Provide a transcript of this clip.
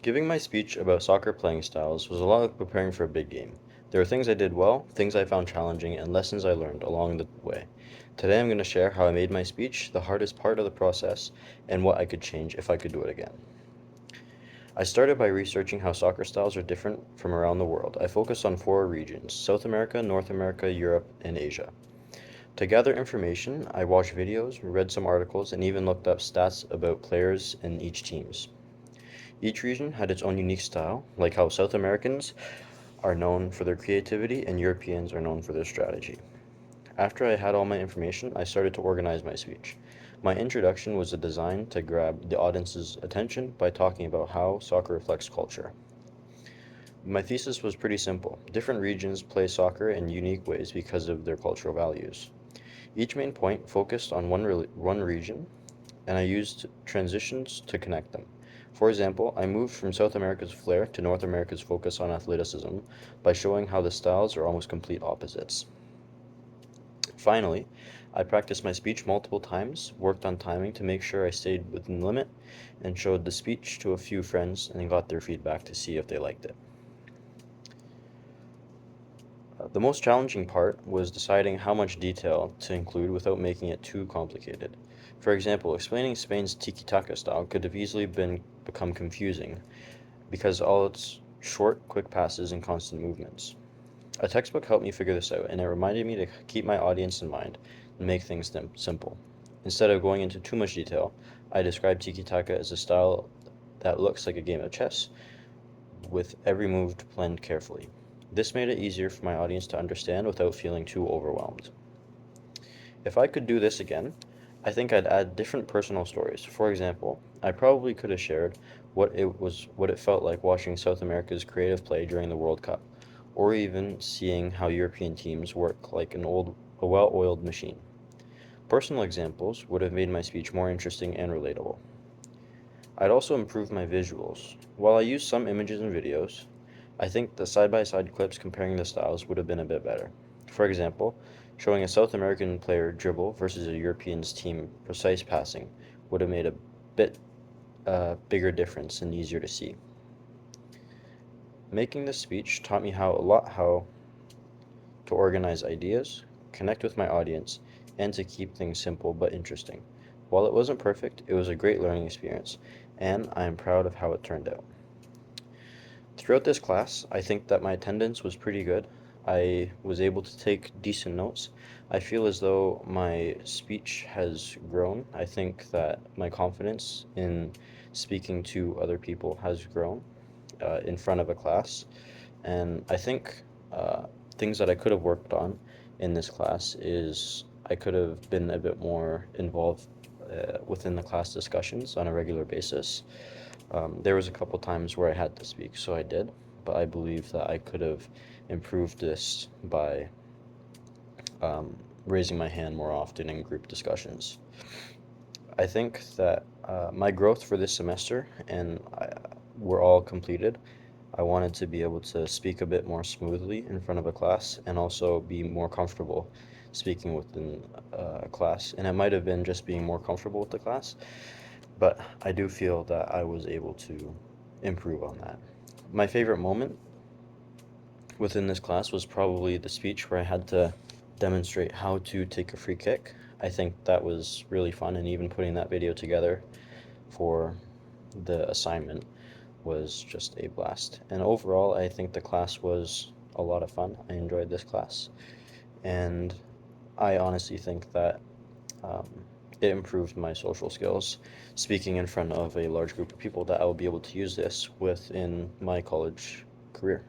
Giving my speech about soccer playing styles was a lot like preparing for a big game. There were things I did well, things I found challenging, and lessons I learned along the way. Today I'm going to share how I made my speech, the hardest part of the process, and what I could change if I could do it again. I started by researching how soccer styles are different from around the world. I focused on four regions: South America, North America, Europe, and Asia. To gather information, I watched videos, read some articles, and even looked up stats about players in each teams. Each region had its own unique style, like how South Americans are known for their creativity and Europeans are known for their strategy. After I had all my information, I started to organize my speech. My introduction was designed to grab the audience's attention by talking about how soccer reflects culture. My thesis was pretty simple. Different regions play soccer in unique ways because of their cultural values. Each main point focused on one region, and I used transitions to connect them. For example, I moved from South America's flair to North America's focus on athleticism by showing how the styles are almost complete opposites. Finally, I practiced my speech multiple times, worked on timing to make sure I stayed within the limit, and showed the speech to a few friends and got their feedback to see if they liked it. The most challenging part was deciding how much detail to include without making it too complicated. For example, explaining Spain's tiki-taka style could have easily become confusing because all its short, quick passes and constant movements. A textbook helped me figure this out, and it reminded me to keep my audience in mind and make things simple. Instead of going into too much detail, I described tiki-taka as a style that looks like a game of chess, with every move planned carefully. This made it easier for my audience to understand without feeling too overwhelmed. If I could do this again, I think I'd add different personal stories. For example, I probably could have shared what it felt like watching South America's creative play during the World Cup, or even seeing how European teams work like a well-oiled machine. Personal examples would have made my speech more interesting and relatable. I'd also improve my visuals. While I used some images and videos, I think the side-by-side clips comparing the styles would have been a bit better. For example, showing a South American player dribble versus a European's team precise passing would have made a bit bigger difference and easier to see. Making this speech taught me how to organize ideas, connect with my audience, and to keep things simple but interesting. While it wasn't perfect, it was a great learning experience, and I am proud of how it turned out. Throughout this class, I think that my attendance was pretty good. I was able to take decent notes. I feel as though my speech has grown. I think that my confidence in speaking to other people has grown in front of a class. And I think things that I could have worked on in this class is I could have been a bit more involved within the class discussions on a regular basis. There was a couple times where I had to speak, so I did, but I believe that I could have improved this by raising my hand more often in group discussions. I think that my growth for this semester were all completed. I wanted to be able to speak a bit more smoothly in front of a class and also be more comfortable speaking within a class. And it might have been just being more comfortable with the class, but I do feel that I was able to improve on that. My favorite moment within this class was probably the speech where I had to demonstrate how to take a free kick. I think that was really fun, and even putting that video together for the assignment was just a blast. And overall, I think the class was a lot of fun. I enjoyed this class, and I honestly think that um, it improved my social skills, speaking in front of a large group of people, that I will be able to use this within my college career.